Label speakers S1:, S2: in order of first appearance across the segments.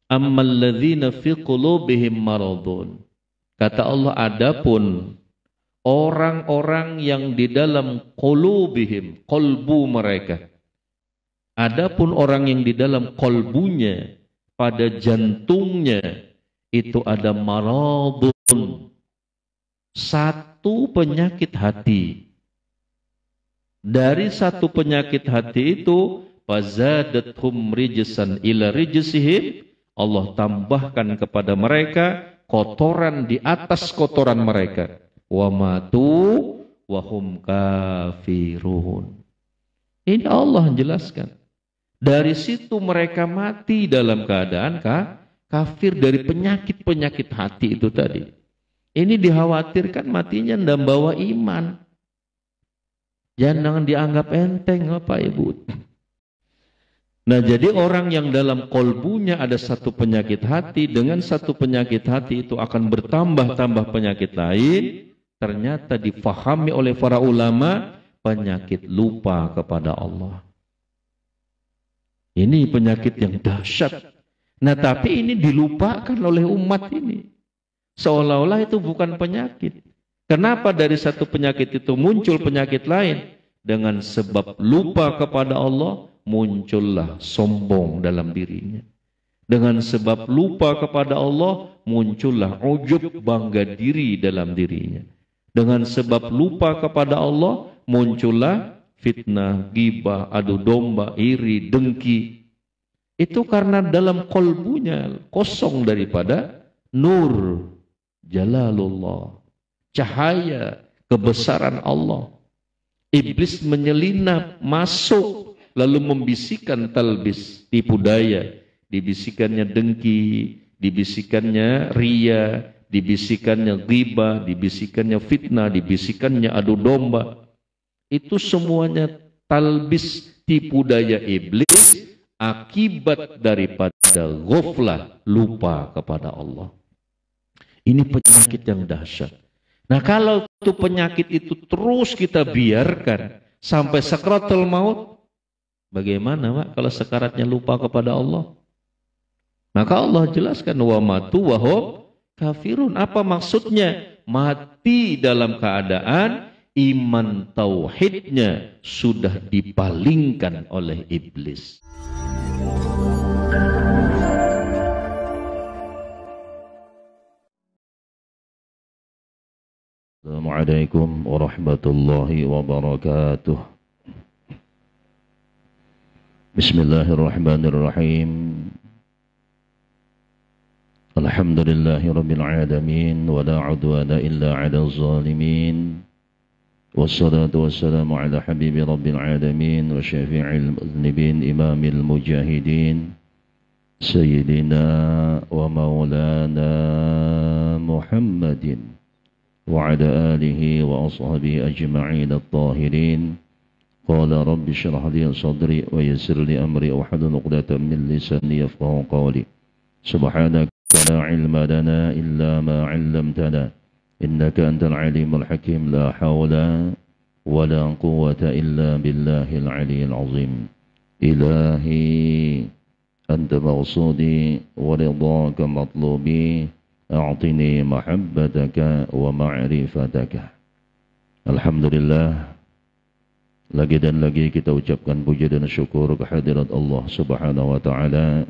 S1: Ammal ladzina fi qulubihim maradun. Kata Allah, adapun orang-orang yang di dalam qulubihim, kolbu mereka. Adapun orang yang di dalam kolbunya, pada jantungnya, itu ada maradun. Satu penyakit hati. Dari satu penyakit hati itu, fazadathum rijsan ila rijsihim, Allah tambahkan kepada mereka kotoran di atas kotoran mereka. Wa matu wa hum kafirun. Ini Allah jelaskan. Dari situ mereka mati dalam keadaan kafir dari penyakit-penyakit hati itu tadi. Ini dikhawatirkan matinya dan bawa iman. Jangan dianggap enteng Bapak Ibu. Nah, jadi orang yang dalam kolbunya ada satu penyakit hati, dengan satu penyakit hati itu akan bertambah-tambah penyakit lain, ternyata difahami oleh para ulama, penyakit lupa kepada Allah. Ini penyakit yang dahsyat. Nah, tapi ini dilupakan oleh umat ini. Seolah-olah itu bukan penyakit. Kenapa dari satu penyakit itu muncul penyakit lain? Dengan sebab lupa kepada Allah, muncullah sombong dalam dirinya. Dengan sebab lupa kepada Allah, muncullah ujub, bangga diri dalam dirinya. Dengan sebab lupa kepada Allah, muncullah fitnah, ghibah, adu domba, iri, dengki. Itu karena dalam kolbunya kosong daripada nur jalalullah, cahaya kebesaran Allah. Iblis menyelinap masuk, lalu membisikkan talbis, tipu daya. Dibisikannya dengki, dibisikannya ria, dibisikannya ghibah, dibisikannya fitnah, dibisikannya adu domba. Itu semuanya talbis, tipu daya iblis, akibat daripada ghaflah, lupa kepada Allah. Ini penyakit yang dahsyat. Nah, kalau itu penyakit itu terus kita biarkan sampai sakratul maut, bagaimana Pak kalau sekaratnya lupa kepada Allah? Maka Allah jelaskan, wa matu wa hum kafirun. Apa maksudnya? Mati dalam keadaan iman tauhidnya sudah dipalingkan oleh iblis. Assalamualaikum warahmatullahi wabarakatuh. Bismillahirrahmanirrahim. Alhamdulillahi rabbil alamin, wa la udwana illa 'alal zalimin. Wassalatu wassalamu ala habibi rabbil alamin wa syafi'il muznibin, imamil mujahidin, sayyidina wa maulana Muhammadin wa ala alihi wa ashabihi ajma'in at-tahirin. Qala rabbi shrah li sadri wa yassir li amri wa hlul 'uqdatam min lisani yafqahu qawli. Subhanaka la ilma lana illa ma 'allamtana innaka antal alimul hakim. La hawla wa la quwwata illa billahil aliyyil azim. Ilahi anta maqsudi wa ridhaka matlubi. A'tini mahabbataka wa ma'rifataka. Alhamdulillah, lagi dan lagi kita ucapkan puja dan syukur kehadirat Allah Subhanahu wa taala,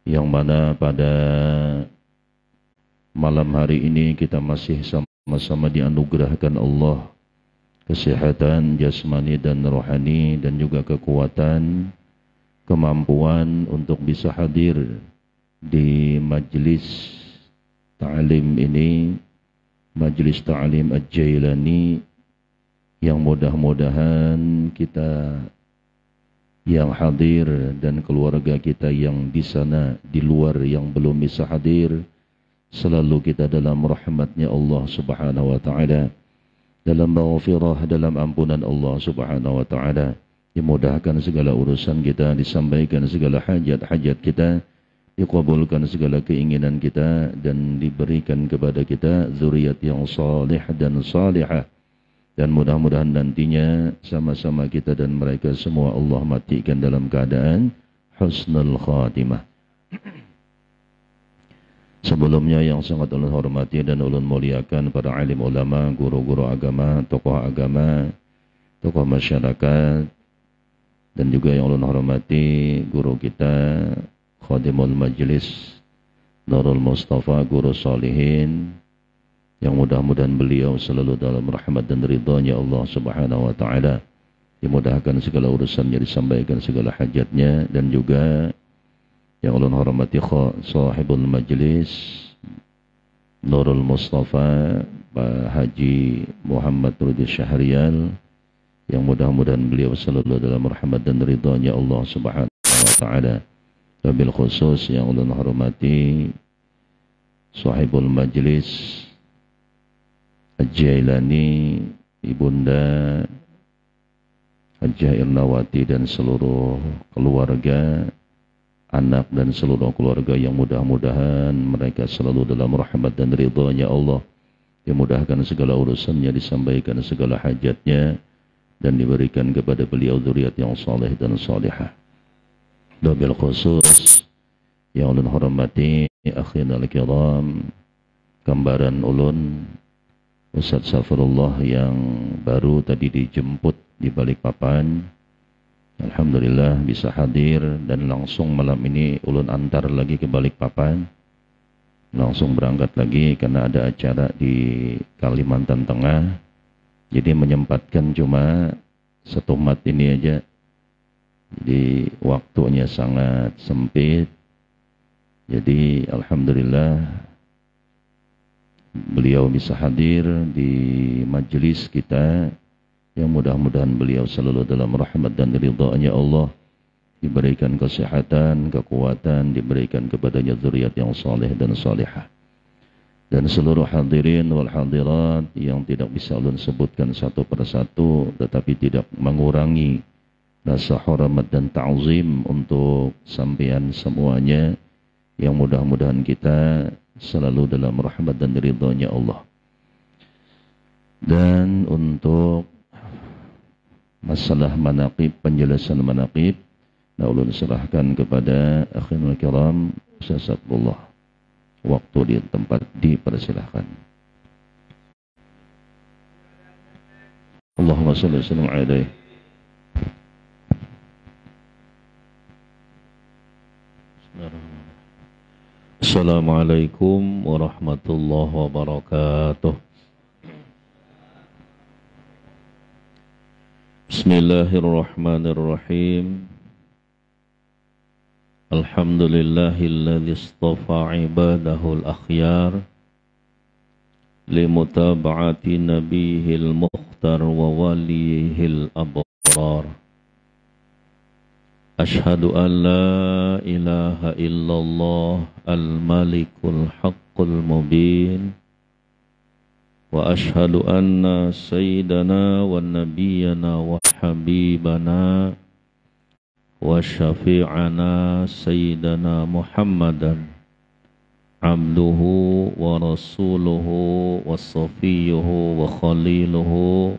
S1: yang mana pada malam hari ini kita masih sama-sama dianugerahkan Allah kesehatan jasmani dan rohani, dan juga kekuatan, kemampuan untuk bisa hadir di majlis ta'lim ini, majlis ta'lim Al-Jailani, yang mudah-mudahan kita yang hadir dan keluarga kita yang di sana, di luar yang belum bisa hadir, selalu kita dalam rahmatnya Allah Subhanahu wa ta'ala, dalam maghfirah, dalam ampunan Allah Subhanahu wa ta'ala. Dimudahkan segala urusan kita, disampaikan segala hajat-hajat kita, dikabulkan segala keinginan kita, dan diberikan kepada kita zuriat yang salih dan salihah. Dan mudah-mudahan nantinya sama-sama kita dan mereka semua Allah matikan dalam keadaan husnul khatimah.
S2: Sebelumnya yang sangat ulun hormati dan ulun muliakan para alim ulama, guru-guru agama, tokoh agama, tokoh masyarakat, dan juga yang ulun hormati guru kita, Khadimul Majlis Darul Mustafa, guru solihin, yang mudah-mudahan beliau selalu dalam rahmat dan ridhanya Allah Subhanahu wa Ta'ala, dimudahkan segala urusannya, disampaikan segala hajatnya, dan juga yang ulun hormati sahibul majlis Nurul Mustafa Pak Haji Muhammad Rudi Syahrial, yang mudah-mudahan beliau selalu dalam rahmat dan ridhanya Allah Subhanahu wa Ta'ala. Wabil khusus yang ulun hormati sahibul majlis Al-Jailani, Ibunda Hajjah Irnawati, dan seluruh keluarga, anak dan seluruh keluarga yang mudah-mudahan mereka selalu dalam rahmat dan ridhanya Allah, dimudahkan segala urusannya, disampaikan segala hajatnya, dan diberikan kepada beliau zuriat yang saleh dan salihah. Wabil khusus yang ulun hormati akhirna al-kiram, gambaran ulun Ustaz Safrullah yang baru tadi dijemput di Balikpapan. Alhamdulillah bisa hadir, dan langsung malam ini ulun antar lagi ke Balikpapan, langsung berangkat lagi karena ada acara di Kalimantan Tengah. Jadi menyempatkan cuma setumat ini aja, jadi waktunya sangat sempit. Jadi alhamdulillah beliau bisa hadir di majelis kita, yang mudah-mudahan beliau selalu dalam rahmat dan ridhanya Allah, diberikan kesehatan, kekuatan, diberikan kepadanya zuriat yang saleh dan salihah. Dan seluruh hadirin wal hadirat yang tidak bisa ulun sebutkan satu persatu, tetapi tidak mengurangi rasa hormat dan ta'zim untuk sampean semuanya, yang mudah-mudahan kita selalu dalam rahmat dan ridhanya Allah. Dan untuk masalah manaqib, penjelasan manaqib, nah ulun serahkan kepada akhirul kiram Ustaz Abdullah. Waktu di tempat dipersilahkan. Allahumma salli wa sallim alaihi. Assalamualaikum warahmatullahi wabarakatuh. Bismillahirrahmanirrahim. Alhamdulillahilladzi istafa ibadahul akhyar limutaba'ati nabiyil mukhtar wa waliyihil abrar. Ashhadu an la ilaha illallah al-malikul haqqul mubin, wa ashhadu anna sayyidana wa nabiyyana wa habibana wa syafi'ana sayyidana Muhammadan abduhu wa rasuluhu wa safiyuhu wa khaliluhu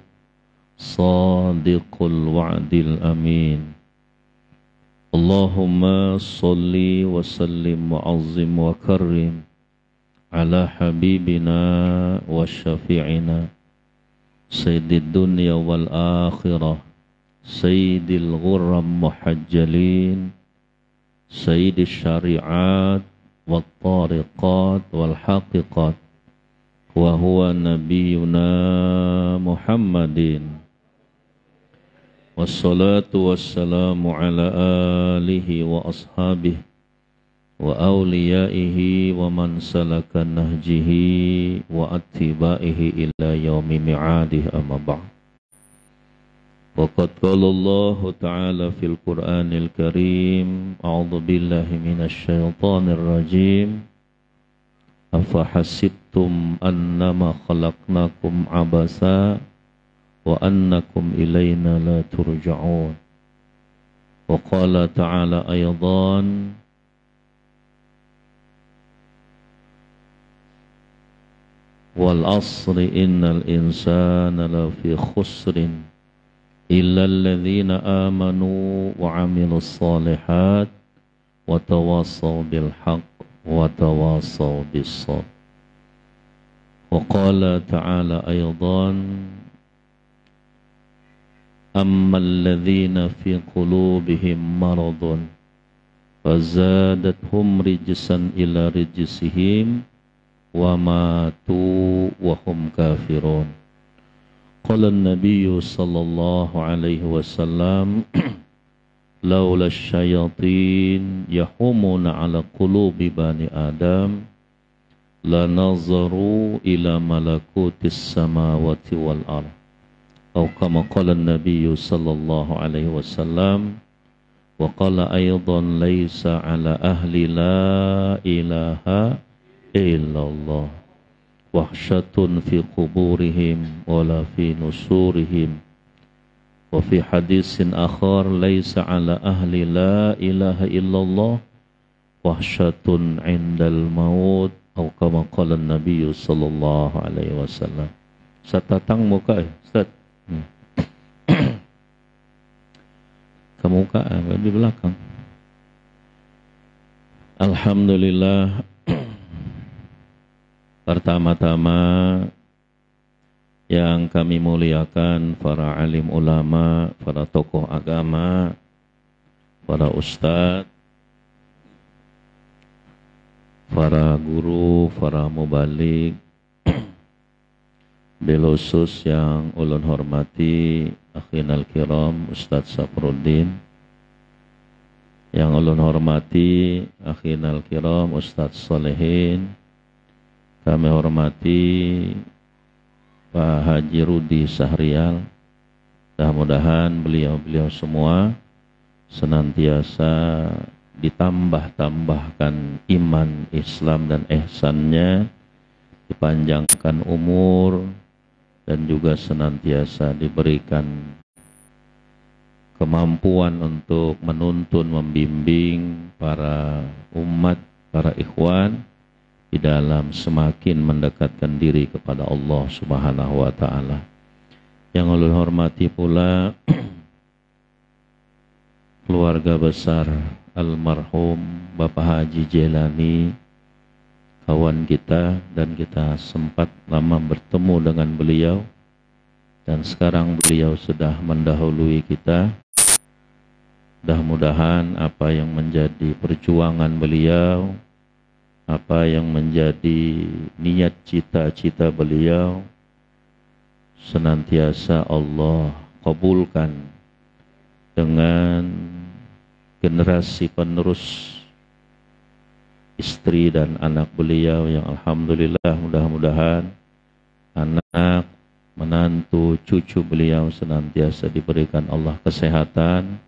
S2: sadiqul wa'dil amin. Allahumma salli wa sallim wa azim wa karrim ala habibina wa syafi'ina sayyidid dunya wal akhirah sayyidil ghurram muhajjalin sayyidil syari'at wal tariqat wal haqiqat wa huwa nabiyuna Muhammadin. Wassalatu wassalamu ala alihi wa ashabihi wa awliyaihi wa man salaka nahjihi wa attibaihi ila yaumi mi'adih, amma ba'd. Waqad qala Allah ta'ala fil Qur'anil Karim, a'udzu billahi minasy syaithanir rajim. Afa hasibtum annama khalaqnakum abasa wa annakum ilayna la turja'un. Wa qala ta'ala aydan, wal asri innal insana lafi khusrin illa alladhina amanu wa amilus salihat wa tawassaw bil haqq وتواصوا بالصبر. وقال تعالى أيضا أما الذين في قلوبهم مرض فزادتهم رجسا إلى رجسهم وماتوا وهم كافرون. قال النبي صلى الله عليه وسلم لولا الشياطين يحومون على قلوب بني آدم لنظروا إلى ملكوت السماوات والأرض أو كما قال النبي صلى الله عليه وسلم. وقال أيضا ليس على أهل لا إله إلا الله وحشة في قبورهم ولا في نشورهم. وفي حديث آخر ليس على أهل لا إله إلا الله وحشة عند الموت أو كما قال النبي صلى الله عليه وسلم. Satatang muka Ustaz. Kemuka di belakang. Alhamdulillah. Pertama-tama yang kami muliakan para alim ulama, para tokoh agama, para ustadz, para guru, para mubalik, belosus yang ulun hormati akhinal kiram Ustadz Saprudin, yang ulun hormati akhinal kiram Ustadz Solehin, kami hormati Pak Haji Rudi Sahrial. Mudah-mudahan beliau-beliau semua senantiasa ditambah-tambahkan iman, Islam dan ihsannya, dipanjangkan umur, dan juga senantiasa diberikan kemampuan untuk menuntun, membimbing para umat, para ikhwan di dalam semakin mendekatkan diri kepada Allah Subhanahu wa taala. Yang ulun hormati pula keluarga besar almarhum Bapak Haji Jelani, kawan kita, dan kita sempat lama bertemu dengan beliau, dan sekarang beliau sudah mendahului kita. Mudah-mudahan apa yang menjadi perjuangan beliau, apa yang menjadi niat cita-cita beliau, senantiasa Allah kabulkan dengan generasi penerus istri dan anak beliau yang alhamdulillah mudah-mudahan anak, menantu, cucu beliau senantiasa diberikan Allah kesehatan,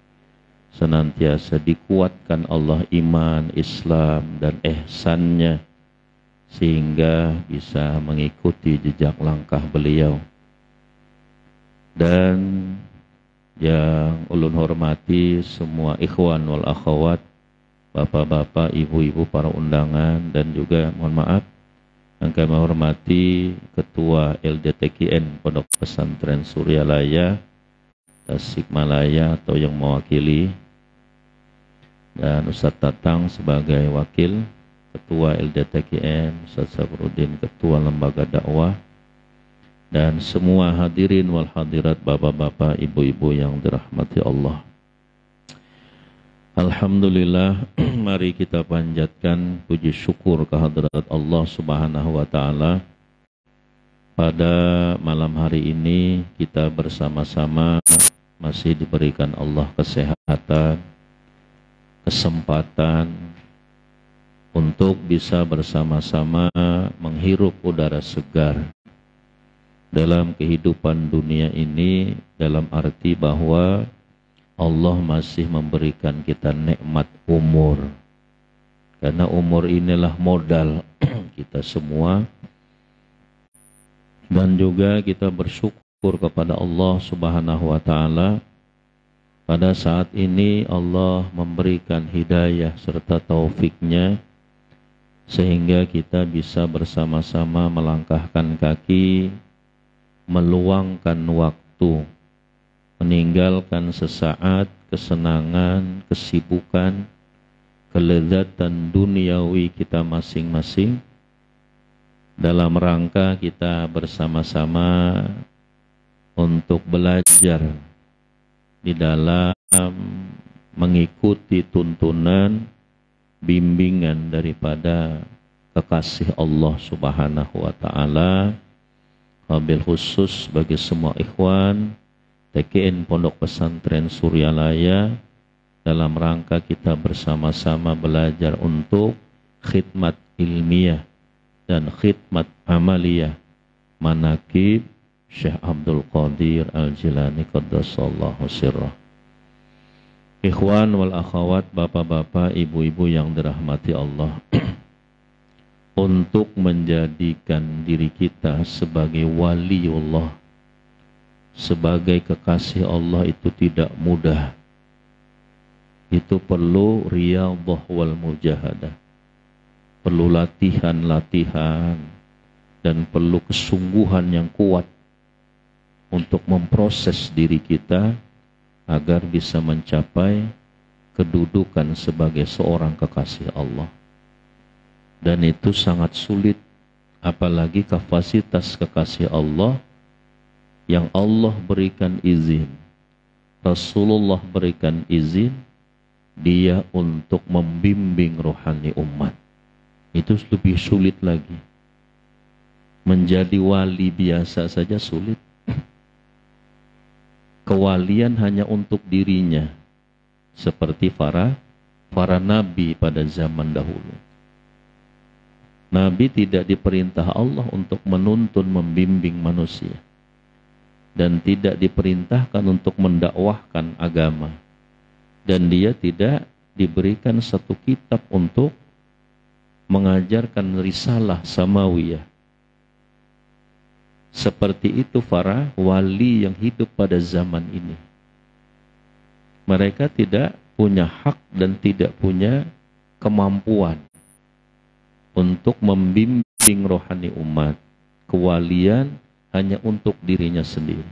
S2: senantiasa dikuatkan Allah iman, Islam dan ihsannya, sehingga bisa mengikuti jejak langkah beliau. Dan yang ulun hormati semua ikhwan wal akhwat, bapak-bapak, ibu-ibu, para undangan, dan juga mohon maaf yang kami hormati Ketua LDTKN Pondok Pesantren Suryalaya Tasikmalaya atau yang mewakili, dan Ustadz Tatang sebagai wakil Ketua LDTKN, Ustadz Sabrudin Ketua Lembaga Dakwah, dan semua hadirin wal hadirat, bapak-bapak, ibu-ibu yang dirahmati Allah. Alhamdulillah, mari kita panjatkan puji syukur kehadirat Allah Subhanahu wa taala. Pada malam hari ini kita bersama-sama masih diberikan Allah kesehatan, kesempatan untuk bisa bersama-sama menghirup udara segar dalam kehidupan dunia ini, dalam arti bahwa Allah masih memberikan kita nikmat umur, karena umur inilah modal kita semua. Dan juga kita bersyukur kepada Allah Subhanahu wa taala, pada saat ini Allah memberikan hidayah serta taufiknya sehingga kita bisa bersama-sama melangkahkan kaki, meluangkan waktu, meninggalkan sesaat kesenangan, kesibukan, kelezatan duniawi kita masing-masing dalam rangka kita bersama-sama untuk belajar di dalam mengikuti tuntunan bimbingan daripada kekasih Allah Subhanahu wa taala, wabil khusus bagi semua ikhwan TKN Pondok Pesantren Suryalaya dalam rangka kita bersama-sama belajar untuk khidmat ilmiah dan khidmat amaliyah manaqib Syekh Abdul Qadir Al-Jilani qaddasallahu sirrah. Ikhwan wal akhwat, bapak-bapak, ibu-ibu yang dirahmati Allah, untuk menjadikan diri kita sebagai waliullah, sebagai kekasih Allah itu tidak mudah. Itu perlu riyadhah wal mujahadah, perlu latihan-latihan dan perlu kesungguhan yang kuat untuk memproses diri kita agar bisa mencapai kedudukan sebagai seorang kekasih Allah. Dan itu sangat sulit, apalagi kapasitas kekasih Allah yang Allah berikan izin, Rasulullah berikan izin dia untuk membimbing rohani umat. Itu lebih sulit lagi. Menjadi wali biasa saja sulit. Kewalian hanya untuk dirinya, seperti para nabi pada zaman dahulu. Nabi tidak diperintah Allah untuk menuntun, membimbing manusia, dan tidak diperintahkan untuk mendakwahkan agama, dan dia tidak diberikan satu kitab untuk mengajarkan risalah samawiyah. Seperti itu para wali yang hidup pada zaman ini. Mereka tidak punya hak dan tidak punya kemampuan untuk membimbing rohani umat. Kewalian hanya untuk dirinya sendiri.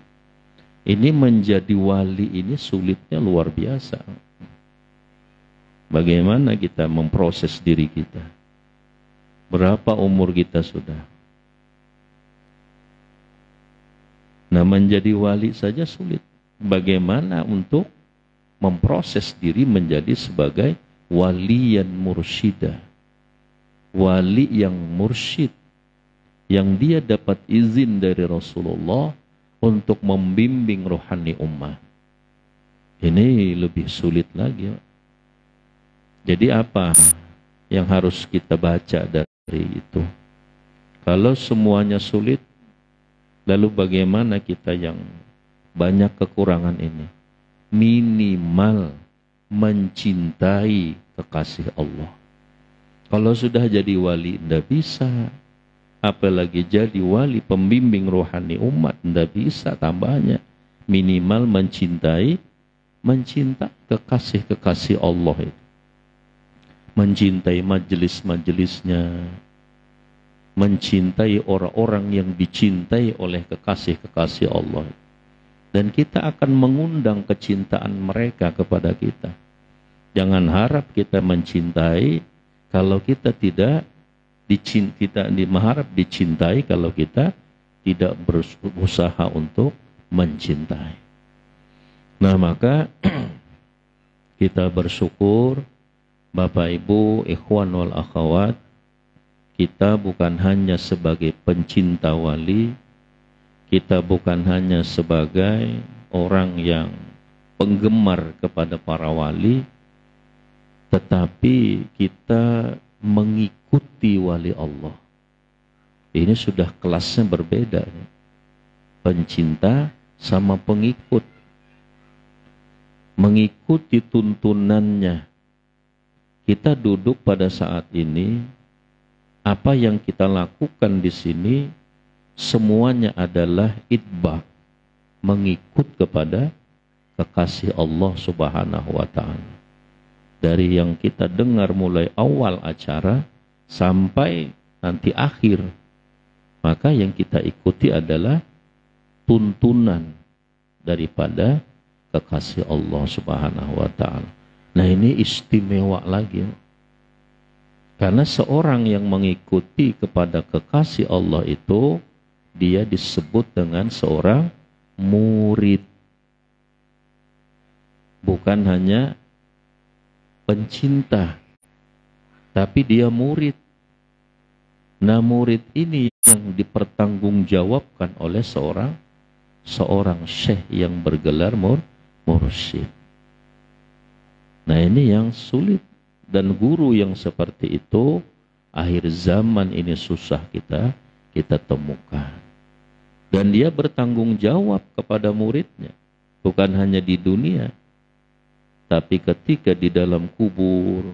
S2: Ini menjadi wali ini sulitnya luar biasa. Bagaimana kita memproses diri kita? Berapa umur kita sudah? Nah, menjadi wali saja sulit. Bagaimana untuk memproses diri menjadi sebagai waliyan mursyidah, wali yang mursyid, yang dia dapat izin dari Rasulullah untuk membimbing rohani umat. Ini lebih sulit lagi. Jadi apa yang harus kita baca dari itu? Kalau semuanya sulit, lalu bagaimana kita yang banyak kekurangan ini? Minimal mencintai kekasih Allah. Kalau sudah jadi wali, tidak bisa. Apalagi jadi wali pembimbing rohani umat, tidak bisa tambahnya. Minimal mencintai kekasih-kekasih Allah itu. Mencintai majelis-majelisnya, mencintai orang-orang yang dicintai oleh kekasih-kekasih Allah. Dan kita akan mengundang kecintaan mereka kepada kita. Jangan harap kita mencintai kalau kita tidak mengharap dicintai kalau kita tidak berusaha untuk mencintai. Nah, maka kita bersyukur Bapak Ibu, ikhwan wal akhwat, kita bukan hanya sebagai pencinta wali, kita bukan hanya sebagai orang yang penggemar kepada para wali, tetapi kita mengikuti wali Allah. Ini sudah kelasnya berbeda. Pencinta sama pengikut. Mengikuti tuntunannya. Kita duduk pada saat ini, apa yang kita lakukan di sini semuanya adalah itba, mengikut kepada kekasih Allah Subhanahu wa taala. Dari yang kita dengar mulai awal acara sampai nanti akhir, maka yang kita ikuti adalah tuntunan daripada kekasih Allah Subhanahu wa taala. Nah, ini istimewa lagi.
S1: Karena seorang yang mengikuti kepada kekasih Allah itu, dia disebut dengan seorang murid. Bukan hanya pencinta, tapi dia murid. Nah, murid ini yang dipertanggungjawabkan oleh seorang syekh yang bergelar mursyid. Nah, ini yang sulit, dan guru yang seperti itu akhir zaman ini susah kita temukan. Dan dia bertanggung jawab kepada muridnya, bukan hanya di dunia, tapi ketika di dalam kubur,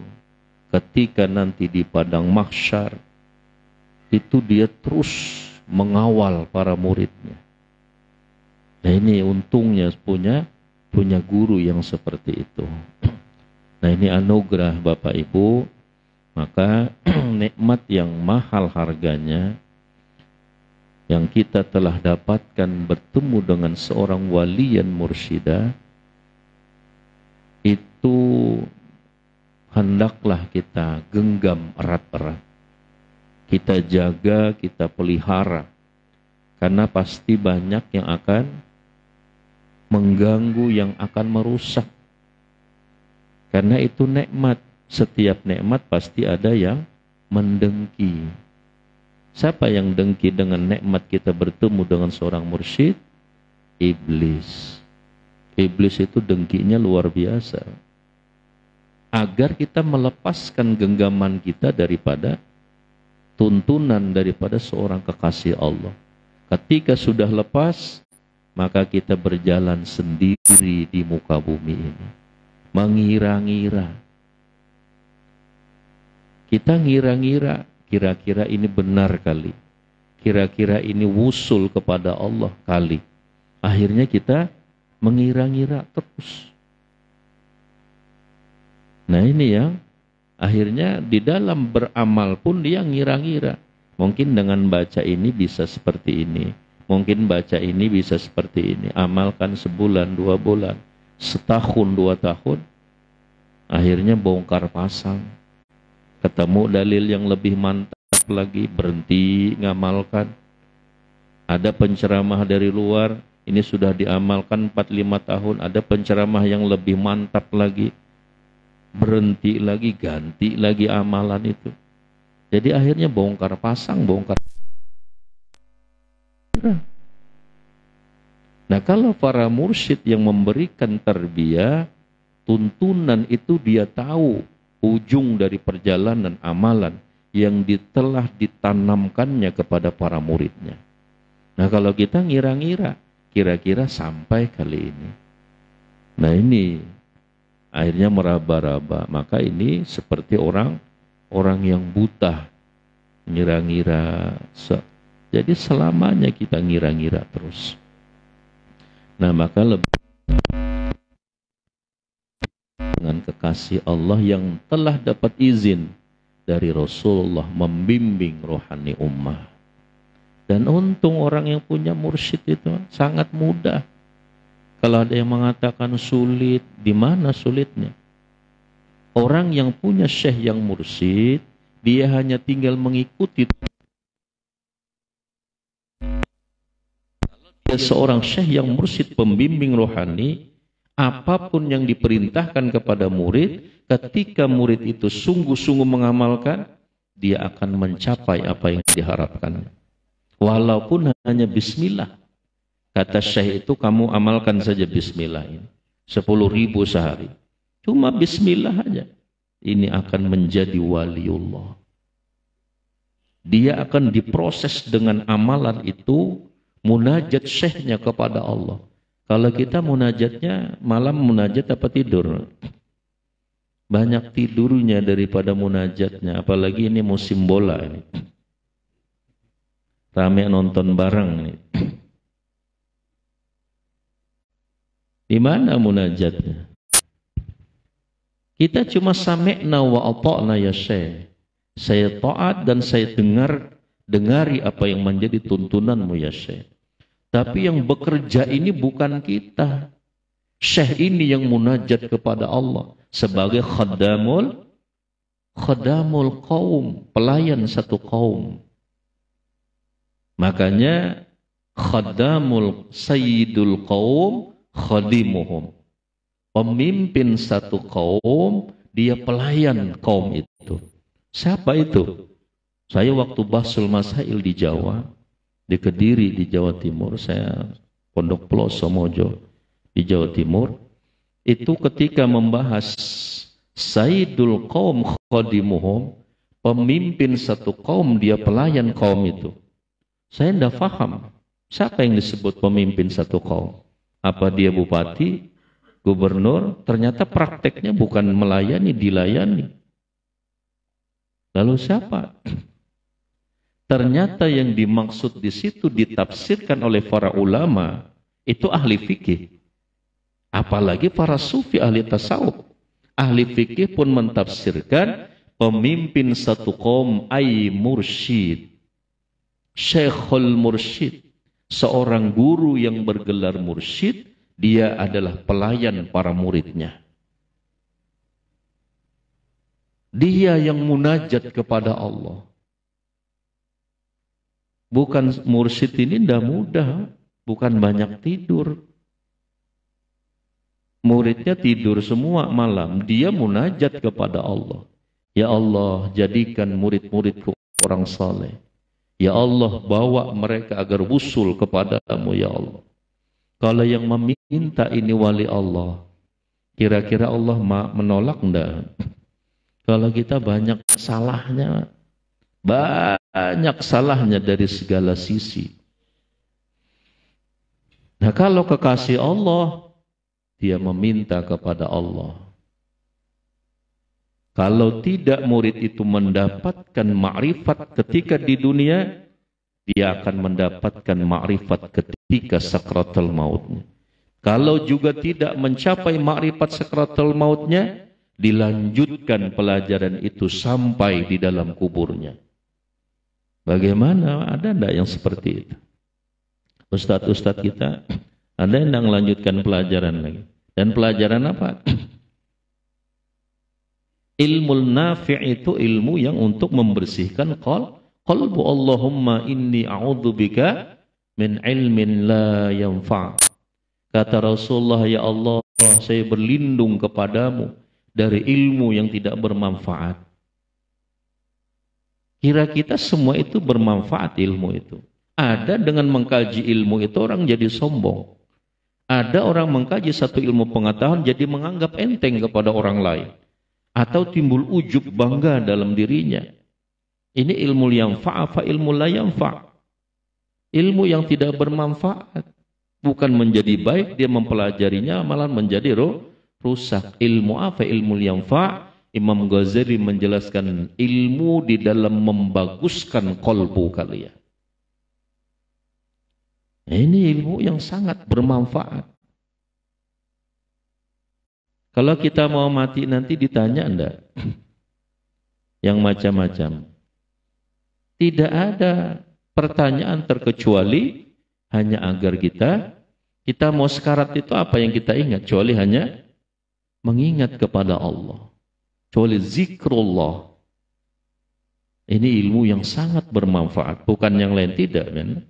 S1: ketika nanti di padang mahsyar, itu dia terus mengawal para muridnya. Nah, ini untungnya punya guru yang seperti itu. Nah, ini anugerah Bapak Ibu. Maka nikmat yang mahal harganya yang kita telah dapatkan bertemu dengan seorang waliyan mursyidah, itu hendaklah kita genggam erat-erat. Kita jaga, kita pelihara. Karena pasti banyak yang akan mengganggu, yang akan merusak. Karena itu nikmat. Setiap nikmat pasti ada yang mendengki. Siapa yang dengki dengan nikmat kita bertemu dengan seorang mursyid? Iblis. Iblis itu dengkinya luar biasa. Agar kita melepaskan genggaman kita daripada tuntunan daripada seorang kekasih Allah. Ketika sudah lepas, maka kita berjalan sendiri di muka bumi ini. Mengira-ngira. Kita ngira-ngira, kira-kira ini benar kali. Kira-kira ini wusul kepada Allah kali. Akhirnya kita mengira-ngira terus. Nah, ini yang akhirnya di dalam beramal pun dia ngira-ngira. Mungkin dengan baca ini bisa seperti ini. Mungkin baca ini bisa seperti ini. Amalkan sebulan, 2 bulan, setahun, 2 tahun. Akhirnya bongkar pasang. Ketemu dalil yang lebih mantap lagi, berhenti ngamalkan. Ada penceramah dari luar, ini sudah diamalkan 4-5 tahun. Ada penceramah yang lebih mantap lagi, berhenti lagi, ganti lagi amalan itu. Jadi akhirnya bongkar pasang, bongkar. Nah, kalau para mursyid yang memberikan tarbiyah, tuntunan itu dia tahu ujung dari perjalanan amalan yang telah ditanamkannya kepada para muridnya. Nah, kalau kita ngira-ngira, kira-kira sampai kali ini. Nah, ini akhirnya meraba-raba. Maka ini seperti orang yang buta, ngira-ngira. Jadi selamanya kita ngira-ngira terus. Nah, maka lebih dengan kekasih Allah yang telah dapat izin dari Rasulullah membimbing rohani ummah. Dan untung orang yang punya mursyid itu sangat mudah. Kalau ada yang mengatakan sulit, di mana sulitnya? Orang yang punya syekh yang mursyid, dia hanya tinggal mengikuti. Kalau dia seorang syekh yang mursyid pembimbing rohani, apapun yang diperintahkan kepada murid, ketika murid itu sungguh-sungguh mengamalkan, dia akan mencapai apa yang diharapkan. Walaupun hanya bismillah. Kata syekh itu, kamu amalkan saja bismillah ini. 10.000 sehari. Cuma bismillah aja. Ini akan menjadi waliullah. Dia akan diproses dengan amalan itu, munajat syekhnya kepada Allah. Kalau kita munajatnya malam munajat apa tidur? Banyak tidurnya daripada munajatnya. Apalagi ini musim bola ini. Rame nonton bareng ini. Di mana munajatnya? Kita cuma sami'na wa ata'na ya syekh. Saya taat dan saya dengari apa yang menjadi tuntunanmu ya syekh. Tapi yang bekerja ini bukan kita. Syekh ini yang munajat kepada Allah sebagai khaddamul khadamul qaum, pelayan satu kaum. Makanya khadamul sayyidul qaum khadimuhum. Pemimpin satu kaum, dia pelayan kaum itu. Siapa itu? Saya waktu bahsul masail di Jawa, di Kediri di Jawa Timur, saya Pondok Peloso Mojo di Jawa Timur, itu ketika membahas sayyidul qaum khadimuhum, pemimpin satu kaum, dia pelayan kaum itu. Saya tidak paham siapa yang disebut pemimpin satu kaum. Apa dia bupati, gubernur? Ternyata prakteknya bukan melayani, dilayani. Lalu siapa? Ternyata yang dimaksud di situ ditafsirkan oleh para ulama itu ahli fikih. Apalagi para sufi ahli tasawuf. Ahli fikih pun mentafsirkan pemimpin satu kaum ay mursyid. Syekhul mursyid. Seorang guru yang bergelar mursyid, dia adalah pelayan para muridnya. Dia yang munajat kepada Allah. Bukan mursyid ini tidak mudah, bukan banyak tidur. Muridnya tidur semua malam, dia munajat kepada Allah. Ya Allah, jadikan murid-muridku orang saleh. Ya Allah, bawa mereka agar wusul kepadamu ya Allah. Kalau yang meminta ini wali Allah, kira-kira Allah menolak enggak? Kalau kita banyak salahnya, banyak salahnya dari segala sisi. Nah, kalau kekasih Allah, dia meminta kepada Allah. Kalau tidak murid itu mendapatkan ma'rifat ketika di dunia, dia akan mendapatkan ma'rifat ketika sakratul mautnya. Kalau juga tidak mencapai ma'rifat sakratul mautnya, dilanjutkan pelajaran itu sampai di dalam kuburnya. Bagaimana? Ada enggak yang seperti itu? Ustadz-ustadz kita, ada yang melanjutkan pelajaran lagi. Dan pelajaran apa? Ilmu nafi' itu ilmu yang untuk membersihkan qalbu. Allahumma inni a'udzubika min ilmin la yanfa'. Kata Rasulullah, ya Allah, saya berlindung kepadamu dari ilmu yang tidak bermanfaat. Kira kita semua itu bermanfaat ilmu itu. Ada dengan mengkaji ilmu itu orang jadi sombong. Ada orang mengkaji satu ilmu pengetahuan jadi menganggap enteng kepada orang lain. Atau timbul ujub bangga dalam dirinya. Ini ilmu yang fa'afa ilmu la yanfa'. Ilmu yang tidak bermanfaat. Bukan menjadi baik, dia mempelajarinya malah menjadi rusak. Ilmu apa? Ilmu yang fa'. Imam Ghazali menjelaskan ilmu di dalam membaguskan kolbu kalian. Ini ilmu yang sangat bermanfaat. Kalau kita mau mati nanti ditanya enggak? Yang macam-macam. Tidak ada pertanyaan terkecuali hanya agar kita mau sekarat itu apa yang kita ingat? Kecuali hanya mengingat kepada Allah. Kecuali zikrullah. Ini ilmu yang sangat bermanfaat. Bukan yang lain, tidak kan?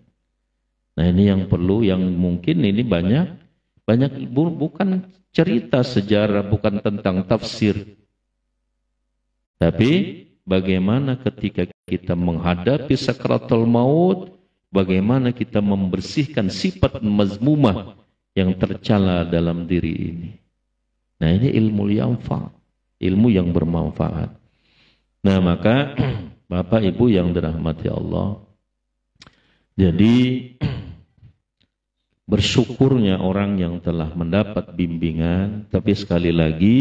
S1: Nah ini yang perlu, yang mungkin ini banyak bukan cerita sejarah, bukan tentang tafsir. Tapi bagaimana ketika kita menghadapi sakratul maut, bagaimana kita membersihkan sifat mazmumah yang tercela dalam diri ini. Nah ini ilmu yanfa', ilmu yang bermanfaat. Nah maka Bapak Ibu yang dirahmati Allah, jadi bersyukurnya orang yang telah mendapat bimbingan, tapi sekali lagi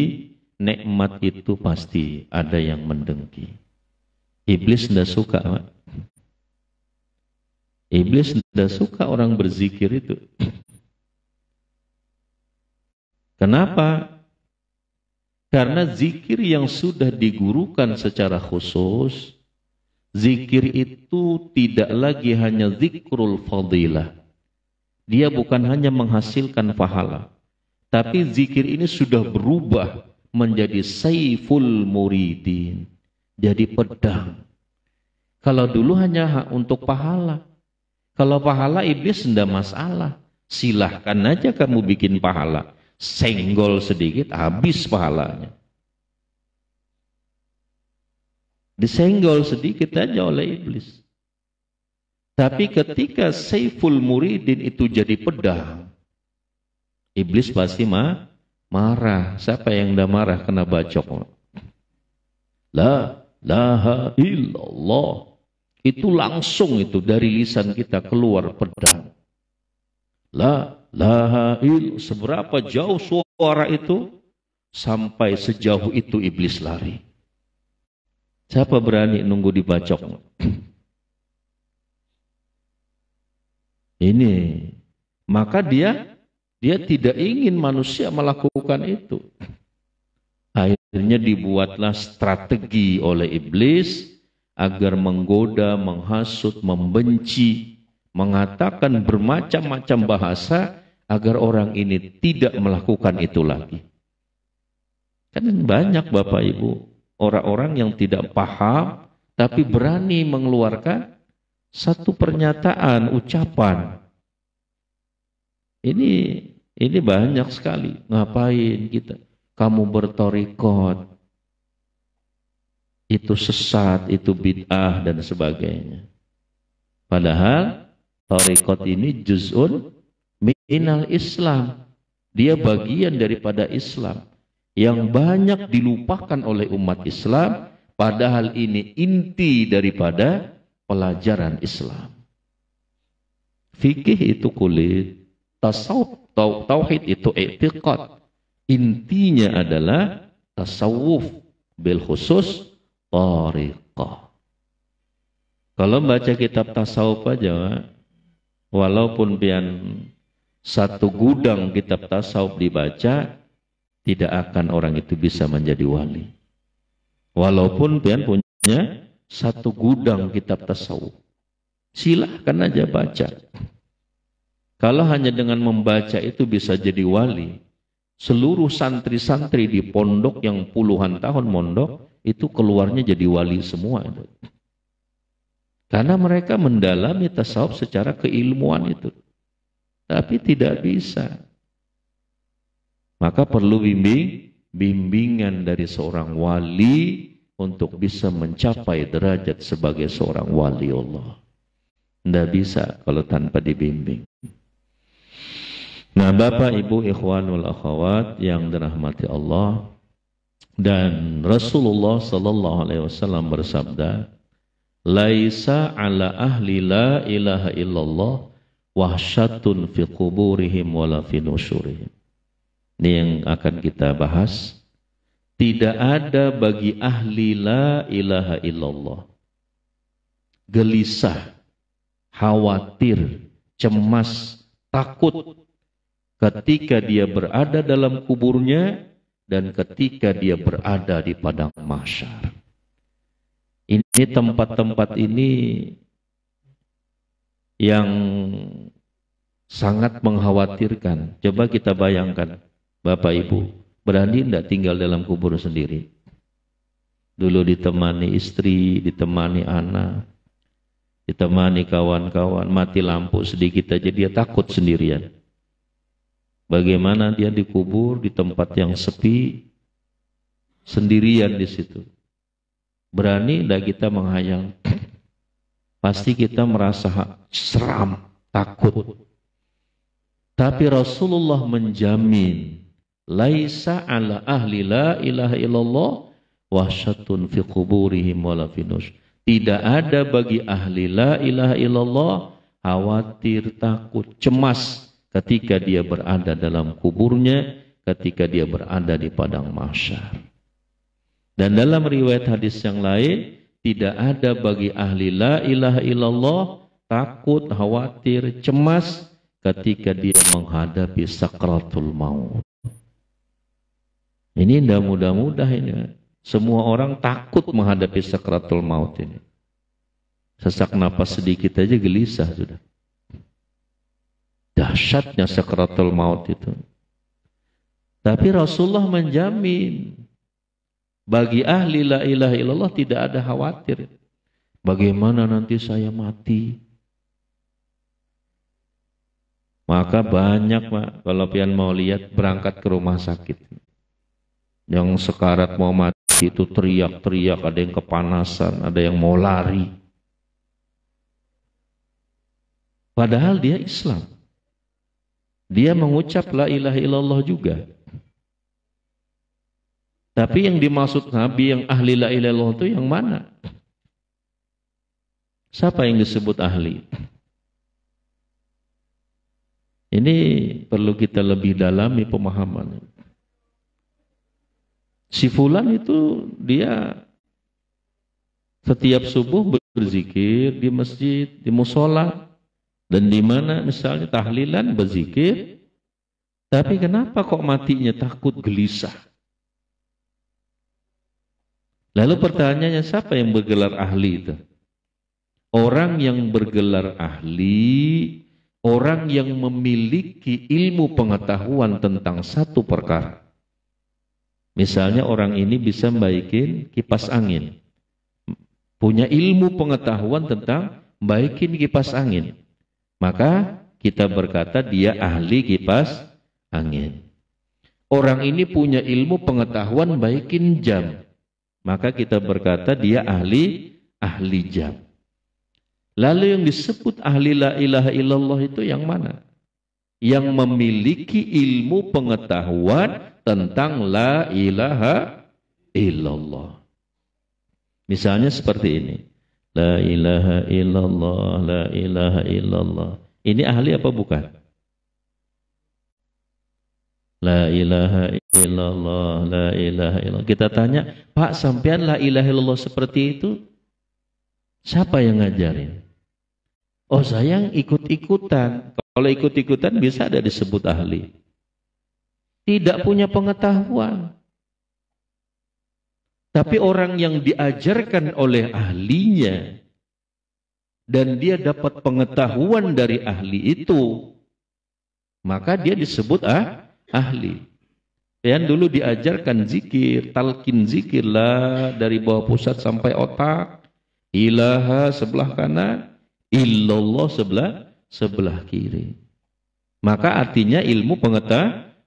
S1: nikmat itu pasti ada yang mendengki. Iblis tidak suka, Pak. Iblis tidak suka orang berzikir itu. Kenapa? Karena zikir yang sudah digurukan secara khusus, zikir itu tidak lagi hanya zikrul fadilah. Dia bukan hanya menghasilkan pahala, tapi zikir ini sudah berubah menjadi saiful muridin. jadi pedang. Kalau dulu hanya untuk pahala. Kalau pahala iblis tidak masalah. Silahkan aja kamu bikin pahala. Senggol sedikit, habis pahalanya. Disenggol sedikit aja oleh iblis. Tapi ketika Saiful Muridin itu jadi pedang, iblis pasti marah. Siapa yang udah marah kena bacok? La ilaha illallah. Itu langsung itu dari lisan kita keluar pedang. La ilaha illallah. Seberapa jauh suara itu, sampai sejauh itu iblis lari. Siapa berani nunggu dibacok? Ini. Maka dia tidak ingin manusia melakukan itu. Akhirnya dibuatlah strategi oleh iblis agar menggoda, menghasut, membenci, mengatakan bermacam-macam bahasa agar orang ini tidak melakukan itu lagi. Kan banyak Bapak Ibu orang-orang yang tidak paham tapi berani mengeluarkan satu pernyataan, ucapan. Ini banyak sekali. Ngapain kita? Kamu bertorikot, itu sesat, itu bid'ah dan sebagainya. Padahal torikot ini juz'un minal Islam. Dia bagian daripada Islam yang banyak dilupakan oleh umat Islam. Padahal ini inti daripada pelajaran Islam. Fikih itu kulit, tasawuf, tauhid itu i'tiqad. Intinya adalah tasawuf, bil khusus tariqah. Kalau baca kitab tasawuf aja, walaupun pian satu gudang kitab tasawuf dibaca, tidak akan orang itu bisa menjadi wali. Walaupun pian punya satu gudang kitab tasawuf, silahkan aja baca. Kalau hanya dengan membaca itu bisa jadi wali, seluruh santri-santri di pondok yang puluhan tahun mondok itu keluarnya jadi wali semua. Karena mereka mendalami tasawuf secara keilmuan itu. Tapi tidak bisa. Maka perlu bimbingan dari seorang wali untuk bisa mencapai derajat sebagai seorang wali Allah. Tidak bisa kalau tanpa dibimbing. Nah, Bapak, Ibu, ikhwanul akhwat yang dirahmati Allah, dan Rasulullah sallallahu alaihi wasallam bersabda, "Laisa ala ahli la ilaha illallah wahsyatun fi quburihim wala fi nusyurihim." Ini yang akan kita bahas. Tidak ada bagi ahli la ilaha illallah gelisah, khawatir, cemas, takut ketika dia berada dalam kuburnya dan ketika dia berada di padang mahsyar. Ini tempat-tempat ini yang sangat mengkhawatirkan. Coba kita bayangkan, Bapak Ibu, berani tidak tinggal dalam kubur sendiri? Dulu ditemani istri, ditemani anak, ditemani kawan-kawan, mati lampu sedikit aja dia takut sendirian. Bagaimana dia dikubur di tempat yang sepi, sendirian di situ. Berani tidak kita menghayal? Pasti kita merasa seram, takut. Tapi Rasulullah menjamin, laisa ala ahli la ilaha illallah wahsyatun fi quburihim wala fi nusyur. Tidak ada bagi ahli la ilaha illallah khawatir, takut, cemas ketika dia berada dalam kuburnya, ketika dia berada di padang mahsyar. Dan dalam riwayat hadis yang lain, tidak ada bagi ahli la ilaha illallah takut, khawatir, cemas ketika dia menghadapi sakratul maut. Ini tidak mudah-mudah ini. Semua orang takut menghadapi sakratul maut ini. Sesak napas sedikit aja gelisah sudah. Dahsyatnya sakratul maut itu. Tapi Rasulullah menjamin Bagi ahli la ilaha illallah tidak ada khawatir. Bagaimana nanti saya mati? Maka banyak Pak, kalau pian mau lihat berangkat ke rumah sakit. Yang sekarat mau mati itu teriak-teriak, ada yang kepanasan, ada yang mau lari. Padahal dia Islam. Dia mengucap la ilaha illallah juga. Tapi yang dimaksud Nabi yang ahli la ilaha illallah itu yang mana? Siapa yang disebut ahli? Ini perlu kita lebih dalami pemahaman. Si fulan itu dia setiap subuh berzikir di masjid, di musola, dan di mana misalnya tahlilan berzikir. Tapi kenapa kok matinya takut, gelisah? Lalu pertanyaannya, siapa yang bergelar ahli itu? Orang yang bergelar ahli, orang yang memiliki ilmu pengetahuan tentang satu perkara. Misalnya orang ini bisa baikin kipas angin. Punya ilmu pengetahuan tentang baikin kipas angin. Maka kita berkata dia ahli kipas angin. Orang ini punya ilmu pengetahuan baikin jam. Maka kita berkata dia ahli jam. Lalu yang disebut ahli la ilaha illallah itu yang mana? Yang memiliki ilmu pengetahuan tentang la ilaha illallah. Misalnya seperti ini. La ilaha illallah, la ilaha illallah. Ini ahli apa bukan? La ilaha illallah, la ilaha illallah. Kita tanya, Pak, sampean la ilaha illallah seperti itu? Siapa yang ngajarin? Oh, saya yang ikut-ikutan. Kalau ikut-ikutan bisa ada disebut ahli. Tidak punya pengetahuan. Tapi orang yang diajarkan oleh ahlinya dan dia dapat pengetahuan dari ahli itu, maka dia disebut ahli. Yang dulu diajarkan zikir, talqin zikir lah dari bawah pusat sampai otak. Ilaha sebelah kanan, illallah sebelah kiri. Maka artinya ilmu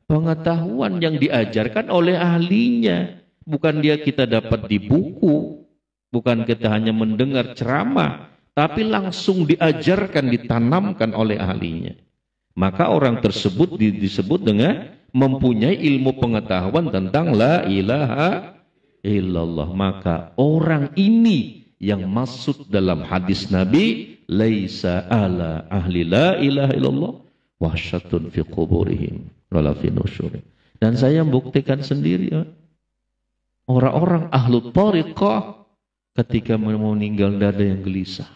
S1: pengetahuan yang diajarkan oleh ahlinya. Bukan dia kita dapat di buku, bukan kita hanya mendengar ceramah, tapi langsung diajarkan, ditanamkan oleh ahlinya. Maka orang tersebut disebut dengan mempunyai ilmu pengetahuan tentang la ilaha illallah. Maka orang ini yang masuk dalam hadis Nabi, laisa ala ahli la ilaha illallah wahsyatun fi quburihim wala fi nusyurihim. Dan saya membuktikan sendiri, orang-orang ahlu thariqah ketika mau meninggal tidak ada yang gelisah.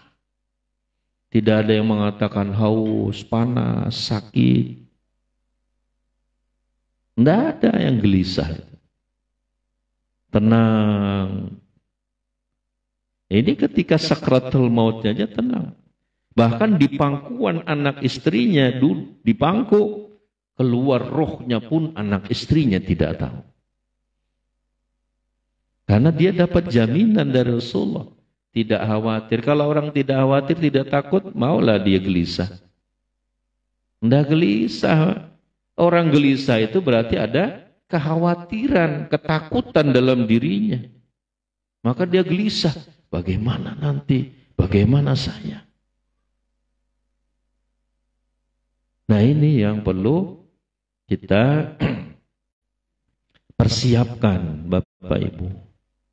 S1: Tidak ada yang mengatakan haus, panas, sakit. Tidak ada yang gelisah. Tenang. Ini ketika sakratul mautnya aja tenang. Bahkan di pangkuan anak istrinya, di pangku, keluar rohnya pun anak istrinya tidak tahu. Karena dia dapat jaminan dari Rasulullah. Tidak khawatir. Kalau orang tidak khawatir, tidak takut, maulah dia gelisah. Tidak gelisah. Orang gelisah itu berarti ada kekhawatiran, ketakutan dalam dirinya. Maka dia gelisah. Bagaimana nanti? Bagaimana saya? Nah, ini yang perlu kita persiapkan, Bapak Ibu.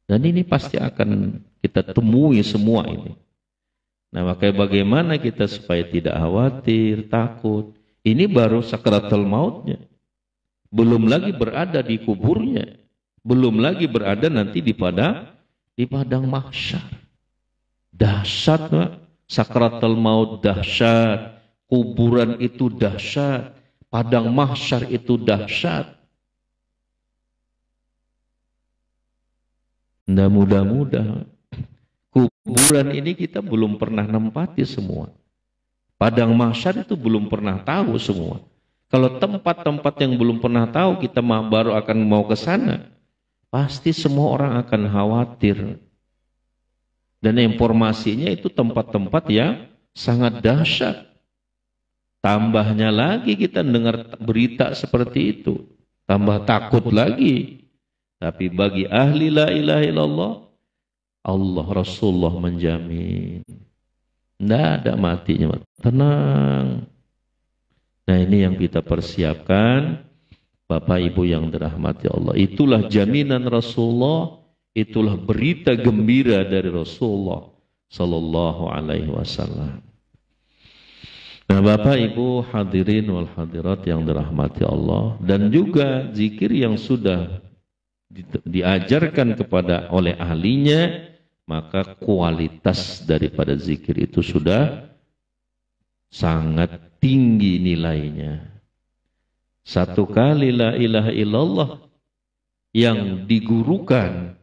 S1: Dan ini pasti akan kita temui semua ini. Nah, makanya bagaimana kita supaya tidak khawatir, takut. Ini baru sakratul mautnya. Belum lagi berada di kuburnya. Belum lagi berada nanti di padang mahsyar. Dahsyat, Pak. Sakratul maut dahsyat. Kuburan itu dahsyat. Padang mahsyar itu dahsyat. Nah, mudah-mudahan kuburan ini kita belum pernah nempati semua. Padang mahsyar itu belum pernah tahu semua. Kalau tempat-tempat yang belum pernah tahu kita baru akan mau ke sana. pasti semua orang akan khawatir. Dan informasinya itu tempat-tempat yang sangat dahsyat. Tambahnya lagi kita dengar berita seperti itu, tambah takut lagi. Tapi bagi ahli la ilaha illallah, Allah Rasulullah menjamin tidak ada matinya, tenang. Nah, ini yang kita persiapkan, Bapak Ibu yang dirahmati Allah. Itulah jaminan Rasulullah, itulah berita gembira dari Rasulullah sallallahu alaihi wasallam. Nah, Bapak Ibu hadirin wal hadirat yang dirahmati Allah, dan juga zikir yang sudah diajarkan kepada oleh ahlinya, maka kualitas daripada zikir itu sudah sangat tinggi nilainya. Satu kali la ilaha illallah yang digurukan